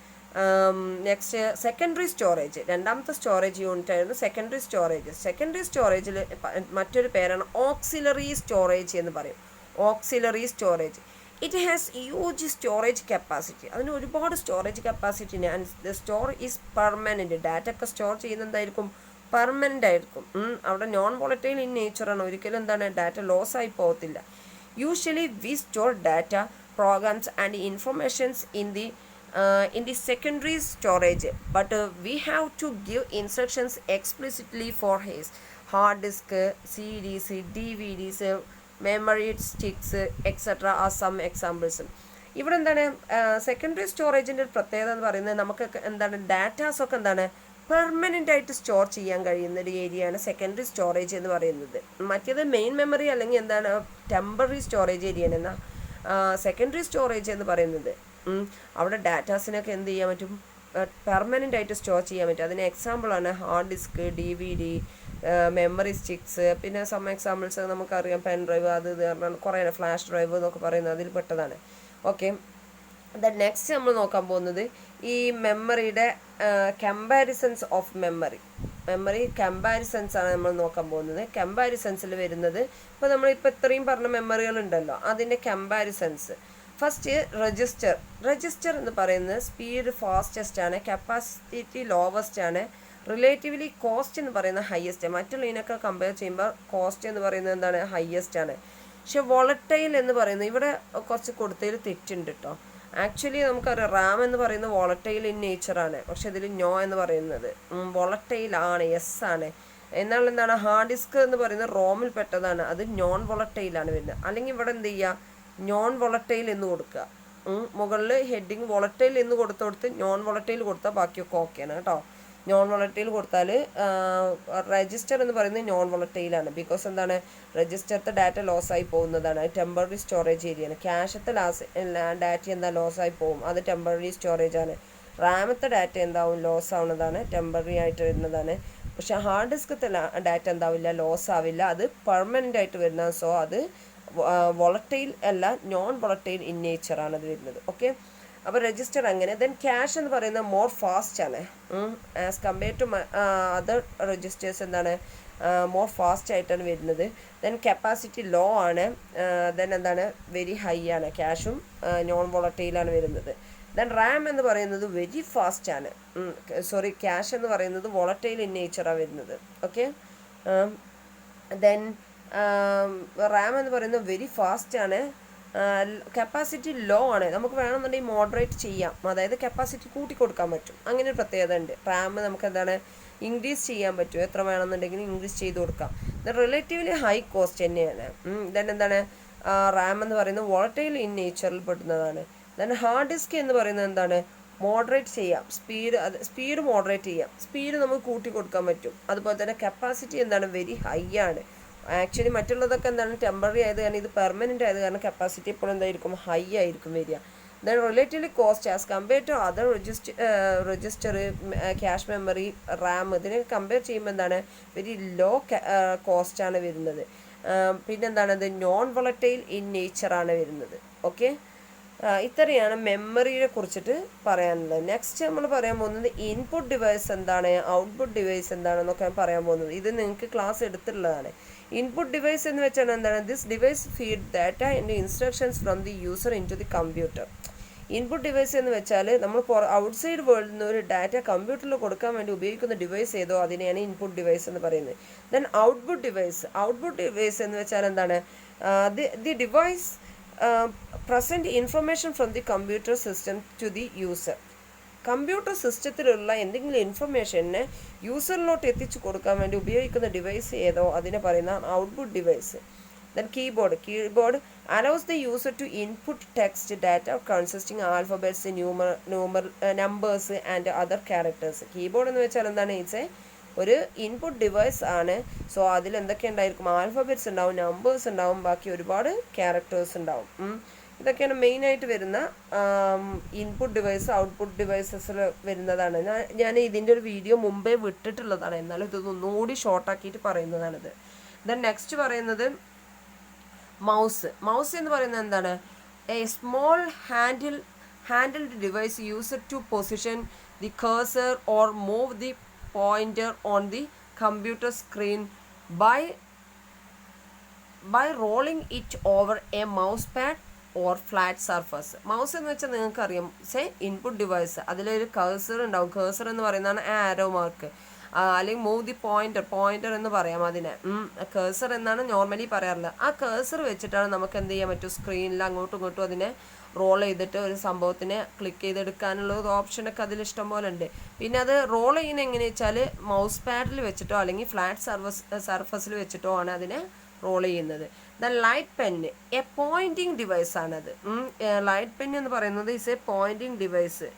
Next secondary storage. രണ്ടാമത്തെ സ്റ്റോറേജ് യൂണിറ്റ് ആയിരുന്നു സെക്കൻഡറി സ്റ്റോറേജ്. സെക്കൻഡറി സ്റ്റോറേജിൽ മറ്റൊരു പേരാണ് ഓക്സിലറി സ്റ്റോറേജ് എന്ന് പറയും. Auxiliary storage it has huge storage capacity. അതിന് ഒരുപാട് storage capacity. And the store is permanent. Data ഒക്കെ സ്റ്റോർ ചെയ്യുന്നത് എന്തായിരിക്കും? പെർമനൻ്റ് ആയിരിക്കും. അവിടെ നോൺ വോളറ്റൈൽ ഇൻ നേച്ചറാണ്. ഒരിക്കലും എന്താണ് ഡാറ്റ ലോസ് ആയി പോകത്തില്ല. Usually we store data, programs and informations in the secondary storage, but we have to give instructions explicitly for his hard disk, CDs, DVDs, memory sticks, etc. are some examples. ഇവിടെ എന്താണ് സെക്കൻഡറി സ്റ്റോറേജിൻ്റെ ഒരു പ്രത്യേകത എന്ന് പറയുന്നത് നമുക്ക് എന്താണ് ഡാറ്റാസൊക്കെ എന്താണ് പെർമനൻ്റ് ആയിട്ട് സ്റ്റോർ ചെയ്യാൻ കഴിയുന്ന ഒരു ഏരിയയാണ് സെക്കൻഡറി സ്റ്റോറേജ് എന്ന് പറയുന്നത്. മറ്റേത് മെയിൻ മെമ്മറി അല്ലെങ്കിൽ എന്താണ് ടെമ്പററി സ്റ്റോറേജ് ഏരിയയാണ്. എന്നാൽ സെക്കൻഡറി സ്റ്റോറേജ് എന്ന് പറയുന്നത് അവിടെ ഡാറ്റാസിനൊക്കെ എന്ത് ചെയ്യാൻ പറ്റും? പെർമനൻ്റ് ആയിട്ട് സ്റ്റോർ ചെയ്യാൻ പറ്റും. അതിന് എക്സാമ്പിളാണ് hard disk, DVD, memory sticks. പിന്നെ സം എക്സാമ്പിൾസ് നമുക്കറിയാം, പെൻ ഡ്രൈവ്, അത് പറഞ്ഞാൽ കുറേ ഫ്ലാഷ് ഡ്രൈവ് എന്നൊക്കെ പറയുന്നത് അതിൽ പെട്ടതാണ്. ഓക്കെ, ദെൻ നെക്സ്റ്റ് നമ്മൾ നോക്കാൻ പോകുന്നത് ഈ മെമ്മറിയുടെ കമ്പാരിസൺസ് ഓഫ് മെമ്മറി കമ്പാരിസൺസ് ആണ് നമ്മൾ നോക്കാൻ പോകുന്നത്. കമ്പാരിസൺസിൽ വരുന്നത് ഇപ്പോൾ നമ്മളിപ്പോൾ ഇത്രയും പറഞ്ഞ മെമ്മറികളുണ്ടല്ലോ, അതിൻ്റെ കമ്പാരിസൺസ്. ഫസ്റ്റ് രജിസ്റ്റർ എന്ന് പറയുന്നത് സ്പീഡ് ഫാസ്റ്റസ്റ്റ് ആണ്, കപ്പാസിറ്റി ലോവസ്റ്റ് ആണ്, റിലേറ്റീവ്ലി കോസ്റ്റ് എന്ന് പറയുന്നത് ഹയസ്റ്റ്. മറ്റുള്ളതിനൊക്കെ കമ്പയർ ചെയ്യുമ്പോൾ കോസ്റ്റ് എന്ന് പറയുന്നത് എന്താണ്? ഹയസ്റ്റ് ആണ്. പക്ഷെ വോളറ്റൈൽ എന്ന് പറയുന്നത് ഇവിടെ കുറച്ച് കൊടുത്തതിൽ തെറ്റുണ്ട് കേട്ടോ. ആക്ച്വലി നമുക്കറിയാം റാം എന്ന് പറയുന്നത് വോളറ്റൈൽ ഇൻ നേച്ചറാണ്. പക്ഷെ ഇതിൽ നോ എന്ന് പറയുന്നത് വോളറ്റൈൽ ആണ്, യെസ് ആണ്. എന്നാൽ എന്താണ് ഹാർഡ് ഡിസ്ക് എന്ന് പറയുന്നത് റോമിൽ പെട്ടതാണ്, അത് നോൺ വോളറ്റൈലാണ് വരുന്നത്. അല്ലെങ്കിൽ ഇവിടെ എന്ത് ചെയ്യുക? നോൺ വോളറ്റൈൽ എന്ന് കൊടുക്കുക. മുകളിൽ ഹെഡിങ് വോളറ്റൈൽ എന്ന് കൊടുത്ത് നോൺ വോളറ്റൈൽ കൊടുത്താൽ ബാക്കിയൊക്കെ ഓക്കെയാണ് കേട്ടോ. നോൺ വോളറ്റൈൽ കൊടുത്താൽ രജിസ്റ്റർ എന്ന് പറയുന്നത് നോൺ വോളറ്റൈലാണ്. ബിക്കോസ് എന്താണ് രജിസ്റ്ററത്തെ ഡാറ്റ ലോസായി പോകുന്നതാണ്, ടെമ്പററി സ്റ്റോറേജ് ഏരിയയാണ്. ക്യാഷത്തെ ഡാറ്റ എന്താ ലോസായി പോകും, അത് ടെമ്പററി സ്റ്റോറേജ് ആണ്. റാമത്തെ ഡാറ്റ എന്താവും? ലോസ് ആവുന്നതാണ്, ടെമ്പററി ആയിട്ട് വരുന്നതാണ്. പക്ഷെ ഹാർഡ് ഡിസ്കത്തെ ഡാറ്റ എന്താവില്ല? ലോസ് ആവില്ല, അത് പെർമനൻ്റ് ആയിട്ട് വരുന്നതാണ്. സോ അത് വോളറ്റൈൽ അല്ല, നോൺ വോളറ്റൈൽ ഇൻ നേച്ചറാണ് അത് വരുന്നത്. ഓക്കെ, അപ്പോൾ രജിസ്റ്റർ അങ്ങനെ. ദെൻ ക്യാഷ് എന്ന് പറയുന്നത് മോർ ഫാസ്റ്റ് ആണ് as compare to other registers. എന്താണ് മോർ ഫാസ്റ്റ് ആയിട്ടാണ് വരുന്നത്. ദെൻ കപ്പാസിറ്റി ലോ ആണ്. ദെൻ എന്താണ് വെരി ഹൈ ആണ്. ക്യാഷും നോൺ വോളറ്റൈലാണ് വരുന്നത്. ദെൻ റാം എന്ന് പറയുന്നത് വെരി ഫാസ്റ്റ് ആണ്. ക്യാഷ് എന്ന് പറയുന്നത് വോളറ്റൈൽ ഇൻ നേച്ചറാണ് വരുന്നത്. ഓക്കെ, ദെൻ റാം എന്ന് പറയുന്നത് വെരി ഫാസ്റ്റ് ആണ്. കപ്പാസിറ്റി ലോ ആണ്. നമുക്ക് വേണമെന്നുണ്ടെങ്കിൽ മോഡറേറ്റ് ചെയ്യാം, അതായത് കപ്പാസിറ്റി കൂട്ടി കൊടുക്കാൻ പറ്റും. അങ്ങനെ ഒരു പ്രത്യേകത ഉണ്ട്. റാം നമുക്ക് എന്താണ് ഇൻക്രീസ് ചെയ്യാൻ പറ്റും, എത്ര വേണമെന്നുണ്ടെങ്കിൽ ഇൻക്രീസ് ചെയ്ത് കൊടുക്കാം. ഇത് റിലേറ്റീവ്ലി ഹൈ കോസ്റ്റ് തന്നെയാണ്. ദെൻ എന്താണ് റാം എന്ന് പറയുന്നത് വോളറ്റൈൽ ഇൻ നേച്ചറിൽ പെടുന്നതാണ്. ദെൻ ഹാർഡ് ഡിസ്ക് എന്ന് പറയുന്നത് എന്താണ് മോഡറേറ്റ് ചെയ്യാം, സ്പീഡ് മോഡറേറ്റ് ചെയ്യാം, സ്പീഡ് നമുക്ക് കൂട്ടി കൊടുക്കാൻ പറ്റും. അതുപോലെ തന്നെ കപ്പാസിറ്റി എന്താണ് വെരി ഹൈ ആണ്. ആക്ച്വലി മറ്റുള്ളതൊക്കെ എന്താണ് ടെമ്പററി ആയത് കാരണം ഇത് പെർമനൻ്റ് ആയത് കാരണം കപ്പാസിറ്റി എപ്പോഴും എന്തായിരിക്കും? ഹൈ ആയിരിക്കും വരിക. Then relatively cost as compare to other register, cache memory, RAM, ഇതിനെ കമ്പയർ ചെയ്യുമ്പോൾ എന്താണ് വെരി ലോ കോസ്റ്റാണ് വരുന്നത്. പിന്നെന്താണ് അത് നോൺ വോളറ്റൈൽ ഇൻ നേച്ചറാണ് വരുന്നത്. ഓക്കെ, ഇത്രയാണ് മെമ്മറിയെ കുറിച്ചിട്ട് പറയാനുള്ളത്. നെക്സ്റ്റ് നമ്മൾ പറയാൻ പോകുന്നത് ഇൻപുട്ട് ഡിവൈസ് എന്താണ്, ഔട്ട്പുട്ട് ഡിവൈസ് എന്താണെന്നൊക്കെ പറയാൻ പോകുന്നത്. ഇത് നിങ്ങൾക്ക് ക്ലാസ് എടുത്തിട്ടുള്ളതാണ്. ഇൻപുട്ട് ഡിവൈസ് എന്ന് വെച്ചാൽ എന്താണ്? This device feed data and instructions from the user into the computer. Input device എന്ന് വെച്ചാൽ നമ്മൾ ഔട്ട്സൈഡ് വേൾഡിൽ നിന്ന് ഒരു ഡാറ്റ കമ്പ്യൂട്ടറിൽ കൊടുക്കാൻ വേണ്ടി ഉപയോഗിക്കുന്ന ഡിവൈസ് ഏതോ അതിനെയാണ് ഇൻപുട്ട് ഡിവൈസ് എന്ന് പറയുന്നത്. ദെൻ ഔട്ട്പുട്ട് ഡിവൈസ് എന്ന് വെച്ചാൽ എന്താണ്? The device present information from the computer system to the user. Computer സിസ്റ്റത്തിലുള്ള എന്തെങ്കിലും ഇൻഫർമേഷനെ യൂസറിലോട്ട് എത്തിച്ചു കൊടുക്കാൻ വേണ്ടി ഉപയോഗിക്കുന്ന ഡിവൈസ് ഏതോ അതിനെ പറയുന്ന output device. Then keyboard allows the user to input text data consisting of alphabets, numbers and other characters. Keyboard എന്ന് വെച്ചാൽ എന്താണ്? ഇറ്റ്സ് ഒരു ഇൻപുട്ട് ഡിവൈസ് ആണ്. സോ അതിൽ എന്തൊക്കെ ഉണ്ടായിരിക്കും? ആൽഫബറ്റ്സ് ഉണ്ടാവും, നമ്പേഴ്സ് ഉണ്ടാവും, ബാക്കി ഒരുപാട് ക്യാരക്ടേഴ്സ് ഉണ്ടാവും. ഇതൊക്കെയാണ് മെയിനായിട്ട് വരുന്ന ഇൻപുട്ട് ഡിവൈസ് ഔട്ട്പുട്ട് ഡിവൈസസിൽ വരുന്നതാണ്. ഞാൻ ഇതിൻ്റെ ഒരു വീഡിയോ മുമ്പേ വിട്ടിട്ടുള്ളതാണ്, എന്നാലും ഇതൊന്നുകൂടി ഷോർട്ടാക്കിയിട്ട് പറയുന്നതാണിത്. ദെൻ നെക്സ്റ്റ് പറയുന്നത് മൗസ് എന്ന് പറയുന്നത് എന്താണ്? A small handled device used to position the cursor or move the pointer on the computer screen by rolling it over a mouse pad or flat surface. Mouse എന്ന് വെച്ചാൽ നിങ്ങൾക്കറിയാം, ഇൻപുട്ട് ഡിവൈസ്. അതിലൊരു കഴ്സർ ഉണ്ടാവും. കഴ്സർ എന്ന് പറയുന്നതാണ് ആരോ മാർക്ക്, അല്ലെങ്കിൽ മൂവ് ദി പോയിന്റർ എന്ന് പറയാം അതിനെ. കേഴ്സർ എന്നാണ് നോർമലി പറയാറുള്ളത്. ആ കേഴ്സർ വെച്ചിട്ടാണ് നമുക്ക് എന്ത് ചെയ്യാൻ പറ്റും? സ്ക്രീനിൽ അങ്ങോട്ടും ഇങ്ങോട്ടും അതിനെ റോൾ ചെയ്തിട്ട് ഒരു സംഭവത്തിനെ ക്ലിക്ക് ചെയ്തെടുക്കാനുള്ള ഒരു ഓപ്ഷനൊക്കെ അതിൽ ഇഷ്ടം പോലെ ഉണ്ട്. പിന്നെ അത് റോൾ ചെയ്യുന്നത് എങ്ങനെയാ വെച്ചാൽ മൗസ് പാഡിൽ വെച്ചിട്ടോ അല്ലെങ്കിൽ ഫ്ലാറ്റ് സർഫസിൽ വെച്ചിട്ടോ ആണ് അതിനെ റോൾ ചെയ്യുന്നത്. ദെൻ ലൈറ്റ് പെന്ന് എ പോയിന്റിങ് ഡിവൈസ് ആണത്. ലൈറ്റ് പെൻ എന്ന് പറയുന്നത് is a pointing device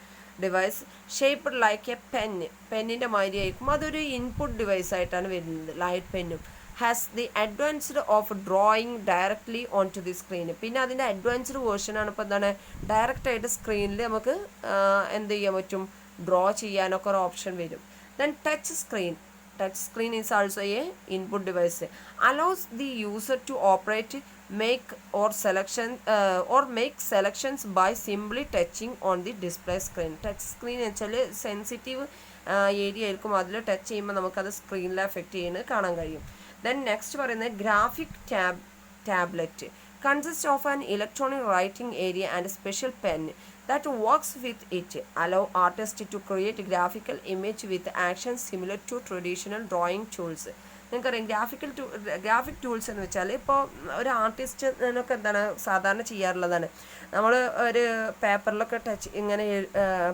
shaped like a പെന്നിൻ്റെ മാതിരി ആയിരിക്കും. അതൊരു ഇൻപുട്ട് ഡിവൈസ് ആയിട്ടാണ് വരുന്നത്. ലൈറ്റ് പെന്നും has the advanced of drawing directly on to the screen. പിന്നെ അതിൻ്റെ അഡ്വാൻസ്ഡ് വേർഷനാണ് ഇപ്പോൾ എന്താണ്? ഡയറക്റ്റായിട്ട് സ്ക്രീനിൽ നമുക്ക് എന്ത് ചെയ്യാൻ പറ്റും? ഡ്രോ ചെയ്യാനൊക്കെ ഒരു ഓപ്ഷൻ വരും. Then touch screen is also a input device, allows the user to operate, make selections by simply touching on the display screen. Touch screen വെച്ചാൽ സെൻസിറ്റീവ് ഏരിയ ആയിരിക്കും. അതിൽ ടച്ച് ചെയ്യുമ്പോൾ നമുക്കത് സ്ക്രീനിൽ എഫക്റ്റ് ചെയ്യുന്നത് കാണാൻ കഴിയും. ദെൻ നെക്സ്റ്റ് പറയുന്നത് graphic tablet consists of an electronic writing area and a special pen that works with it, allow artists to create graphical image with actions similar to traditional drawing tools. നിങ്ങൾക്കറിയാം ഗ്രാഫിക് ടൂൾസ് എന്ന് വെച്ചാൽ ഇപ്പോൾ ഒരു ആർട്ടിസ്റ്റിനൊക്കെ എന്താണ് സാധാരണ ചെയ്യാറുള്ളതാണ്. നമ്മൾ ഒരു പേപ്പറിലൊക്കെ ഇങ്ങനെ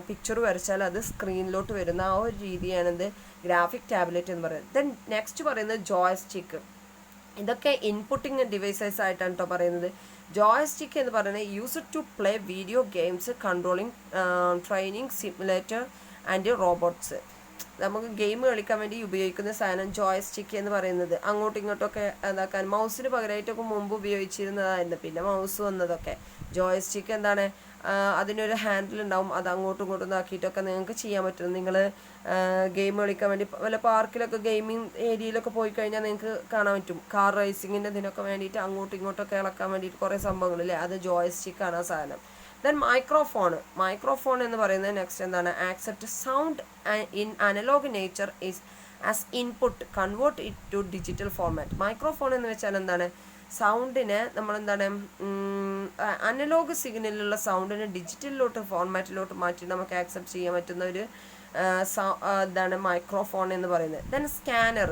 പിക്ചർ വരച്ചാൽ അത് സ്ക്രീനിലോട്ട് വരുന്ന ആ ഒരു രീതിയാണിത് ഗ്രാഫിക് ടാബ്ലറ്റ് എന്ന് പറയുന്നത്. ദെൻ നെക്സ്റ്റ് പറയുന്നത് ജോയ്സ്റ്റിക്ക്. ഇതൊക്കെ ഇൻപുട്ടിങ് ഡിവൈസസ് ആയിട്ടാണ് കേട്ടോ പറയുന്നത്. ജോയ്സ്റ്റിക്ക് എന്ന് പറയുന്നത് use to play video games, controlling, training simulator and robots. നമുക്ക് ഗെയിം കളിക്കാൻ വേണ്ടി ഉപയോഗിക്കുന്ന സാധനം ജോയ്സ്റ്റിക്ക് എന്ന് പറയുന്നത്. അങ്ങോട്ടും ഇങ്ങോട്ടൊക്കെ ഇതാക്കാൻ മൗസിന് പകരമായിട്ടൊക്കെ മുമ്പ് ഉപയോഗിച്ചിരുന്നതായിരുന്നു. പിന്നെ മൗസ് വന്നതൊക്കെ. ജോയ്സ്റ്റിക്ക് എന്താണ്? അതിനൊരു ഹാൻഡിൽ ഉണ്ടാവും. അത് അങ്ങോട്ടും ഇങ്ങോട്ടും ഇതാക്കിയിട്ടൊക്കെ നിങ്ങൾക്ക് ചെയ്യാൻ പറ്റും. നിങ്ങൾ ഗെയിം കളിക്കാൻ വേണ്ടി വല്ല പാർക്കിലൊക്കെ ഗെയിമിംഗ് ഏരിയയിലൊക്കെ പോയി കഴിഞ്ഞാൽ നിങ്ങൾക്ക് കാണാൻ പറ്റും. കാർ റേസിങ്ങിൻ്റെ ഇതിനൊക്കെ വേണ്ടിയിട്ട് അങ്ങോട്ടും ഇങ്ങോട്ടൊക്കെ ഇളക്കാൻ വേണ്ടിയിട്ട് കുറേ സംഭവങ്ങളില്ലേ, അത് ജോയ്സ്റ്റിക്കാണ് ആ സാധനം. ദെൻ മൈക്രോഫോൺ എന്ന് പറയുന്നത് നെക്സ്റ്റ് എന്താണ്? Accept sound in analog nature is as input, convert it to digital format. Microphone എന്ന് വെച്ചാൽ എന്താണ്? സൗണ്ടിനെ നമ്മളെന്താണ് അനലോഗ് സിഗ്നലിലുള്ള സൗണ്ടിനെ ഡിജിറ്റലിലോട്ട് ഫോർമാറ്റിലോട്ട് മാറ്റി നമുക്ക് ആക്സെപ്റ്റ് ചെയ്യാൻ പറ്റുന്ന ഒരു ഇതാണ് മൈക്രോഫോൺ എന്ന് പറയുന്നത്. Then scanner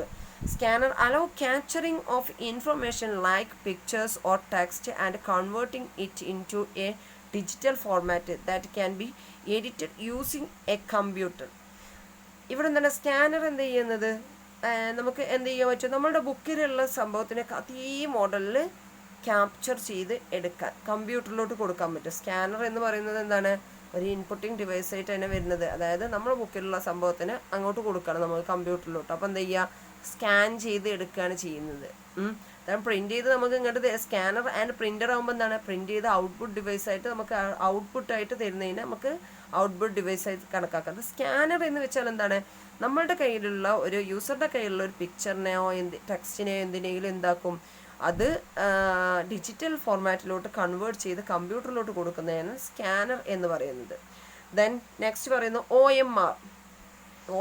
allow capturing of information like pictures or text and converting it into a digital format that can be edited using a computer. ഇവിടെ എന്താണ് സ്കാനർ എന്ത് ചെയ്യുന്നത്? നമുക്ക് എന്ത് ചെയ്യാൻ പറ്റും? നമ്മളുടെ ബുക്കിലുള്ള സംഭവത്തിനെ അതേ മോഡലിൽ ക്യാപ്ചർ ചെയ്ത് എടുക്കാൻ കമ്പ്യൂട്ടറിലോട്ട് കൊടുക്കാൻ പറ്റും. സ്കാനർ എന്ന് പറയുന്നത് എന്താണ്? ഒരു ഇൻപുട്ടിങ് ഡിവൈസ് ആയിട്ട് തന്നെ വരുന്നത്. അതായത് നമ്മുടെ ബുക്കിലുള്ള സംഭവത്തിന് അങ്ങോട്ട് കൊടുക്കണം നമ്മൾ കമ്പ്യൂട്ടറിലോട്ട്. അപ്പോൾ എന്താ ചെയ്യുക? സ്കാൻ ചെയ്ത് എടുക്കുകയാണ് ചെയ്യുന്നത്. അതായത് പ്രിൻറ്റ് ചെയ്ത് നമുക്ക് ഇങ്ങോട്ട് സ്കാനർ ആൻഡ് പ്രിൻ്റർ ആകുമ്പോൾ എന്താണ്? പ്രിൻറ്റ് ചെയ്ത് ഔട്ട്പുട്ട് ഡിവൈസായിട്ട് നമുക്ക് ഔട്ട്പുട്ടായിട്ട് തരുന്നതിന് നമുക്ക് ഔട്ട്പുട്ട് ഡിവൈസായിട്ട് കണക്കാക്കാം. അത് സ്കാനർ എന്ന് വെച്ചാൽ എന്താണ്? നമ്മളുടെ കയ്യിലുള്ള ഒരു യൂസറുടെ കയ്യിലുള്ള ഒരു പിക്ചറിനെയോ ടെക്സ്റ്റിനെയോ എന്തിനെങ്കിലും എന്താക്കും? അത് ഡിജിറ്റൽ ഫോർമാറ്റിലോട്ട് കൺവേർട്ട് ചെയ്ത് കമ്പ്യൂട്ടറിലോട്ട് കൊടുക്കുന്നതാണ് സ്കാനർ എന്ന് പറയുന്നത്. ദെൻ നെക്സ്റ്റ് പറയുന്നത്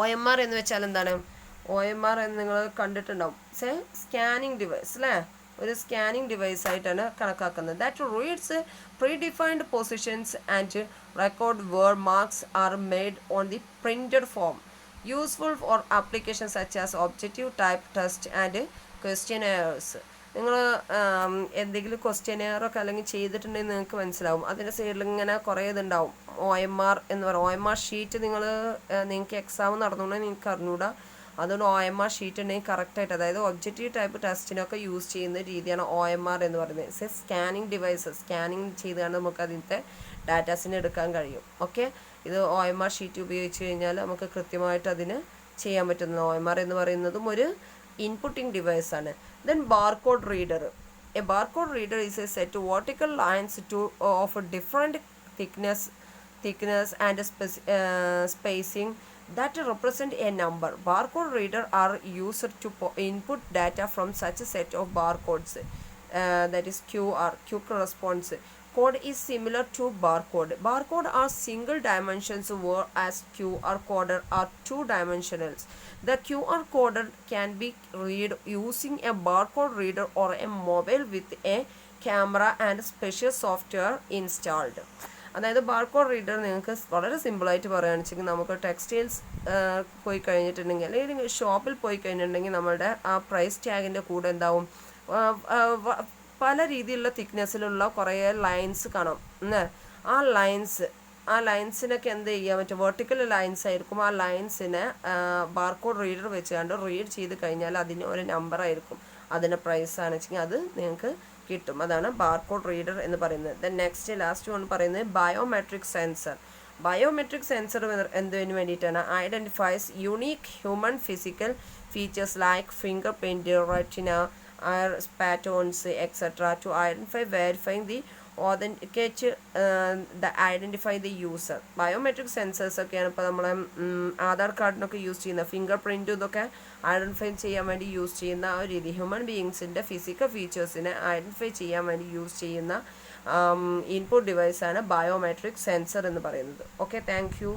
OMR എന്ന് വെച്ചാൽ എന്താണ്? OMR എന്ന് നിങ്ങൾ കണ്ടിട്ടുണ്ടാവും. സ്കാനിങ് ഡിവൈസ് അല്ലേ? ഒരു സ്കാനിങ് ഡിവൈസ് ആയിട്ടാണ് കണക്കാക്കുന്നത്. That reads predefined positions and record where marks are made on the printed form. Useful for application such as objective type test and questionnaires. നിങ്ങൾ എന്തെങ്കിലും ക്വസ്റ്റ്യനെയറൊക്കെ അല്ലെങ്കിൽ ചെയ്തിട്ടുണ്ടെങ്കിൽ നിങ്ങൾക്ക് മനസ്സിലാവും. അതിൻ്റെ സൈഡിൽ ഇങ്ങനെ കുറേ ഇതുണ്ടാവും. OMR എന്ന് പറയും. OMR ഷീറ്റ് നിങ്ങൾക്ക് എക്സാം നടന്നുകൊണ്ടെങ്കിൽ നിങ്ങൾക്ക് അറിഞ്ഞൂടാ. അതുകൊണ്ട് OMR ഷീറ്റ് ഉണ്ടെങ്കിൽ കറക്റ്റായിട്ട്, അതായത് ഒബ്ജക്റ്റീവ് ടൈപ്പ് ടെസ്റ്റിനൊക്കെ യൂസ് ചെയ്യുന്ന രീതിയാണ് OMR എന്ന് പറയുന്നത്. സ്കാനിങ് ഡിവൈസ്, സ്കാനിങ് ചെയ്താണ് നമുക്ക് അതിൻ്റെ ഡാറ്റാസിനെ എടുക്കാൻ കഴിയും. ഓക്കെ, ഇത് OMR ഷീറ്റ് ഉപയോഗിച്ച് കഴിഞ്ഞാൽ നമുക്ക് കൃത്യമായിട്ട് അതിന് ചെയ്യാൻ പറ്റുന്നത്. OMR എന്ന് പറയുന്നതും ഒരു ഇൻപുട്ടിംഗ് ഡിവൈസ് ആണ്. Then barcode reader. A barcode reader is a set of vertical lines of different thickness and spacing that represent a number. Barcode reader are used to input data from such a set of barcodes. That is QR, quick response code is similar to barcode. Barcode are single dimensions, whereas QR code are two dimensionals. The QR code can be read using a barcode reader or a mobile with a camera and special software installed. അതായത് ബാർകോഡ് റീഡർ നിങ്ങൾക്ക് വളരെ സിമ്പിളായിട്ട് പറയുകയാണെന്ന് വെച്ചെങ്കിൽ, നമുക്ക് ടെക്സ്റ്റൈൽസ് പോയി കഴിഞ്ഞിട്ടുണ്ടെങ്കിൽ അല്ലെങ്കിൽ ഷോപ്പിൽ പോയി കഴിഞ്ഞിട്ടുണ്ടെങ്കിൽ നമ്മളുടെ ആ പ്രൈസ് ടാഗിൻ്റെ കൂടെ എന്താവും, പല രീതിയിലുള്ള തിക്നെസ്സിലുള്ള കുറേ ലൈൻസ് കാണാം. ആ ലൈൻസിനൊക്കെ എന്ത് ചെയ്യാൻ പറ്റും, വെർട്ടിക്കൽ ലൈൻസ് ആയിരിക്കും. ആ ലൈൻസിനെ ബാർകോഡ് റീഡർ വെച്ചുകൊണ്ട് റീഡ് ചെയ്ത് കഴിഞ്ഞാൽ അതിന് ഒരു നമ്പർ ആയിരിക്കും. അതിൻ്റെ പ്രൈസ് ആണെന്ന് വെച്ചെങ്കിൽ അത് നിങ്ങൾക്ക് കിട്ടും. അതാണ് ബാർകോഡ് റീഡർ എന്ന് പറയുന്നത്. ദെൻ ലാസ്റ്റ് വൺ പറയുന്നത് ബയോമെട്രിക് സെൻസർ. ബയോമെട്രിക് സെൻസർ എന്തിനു വേണ്ടിയിട്ടാണ്? Identifies unique human physical features like finger print, retina, patterns, etc. to verifying the authenticate identify the user. Biometric sensors ഒക്കെയാണ് ഇപ്പോൾ നമ്മൾ ആധാർ കാർഡിനൊക്കെ യൂസ് ചെയ്യുന്ന, ഫിംഗർ പ്രിൻറ്റും ഇതൊക്കെ ഐഡൻറ്റിഫൈ ചെയ്യാൻ വേണ്ടി യൂസ് ചെയ്യുന്ന ആ ഒരു രീതി. ഹ്യൂമൻ ബീയിങ്സിൻ്റെ ഫിസിക്കൽ ഫീച്ചേഴ്സിനെ ഐഡൻറ്റിഫൈ ചെയ്യാൻ വേണ്ടി യൂസ് ചെയ്യുന്ന ഇൻപുട്ട് ഡിവൈസാണ് ബയോമെട്രിക് സെൻസർ എന്ന് പറയുന്നത്. Okay, thank you.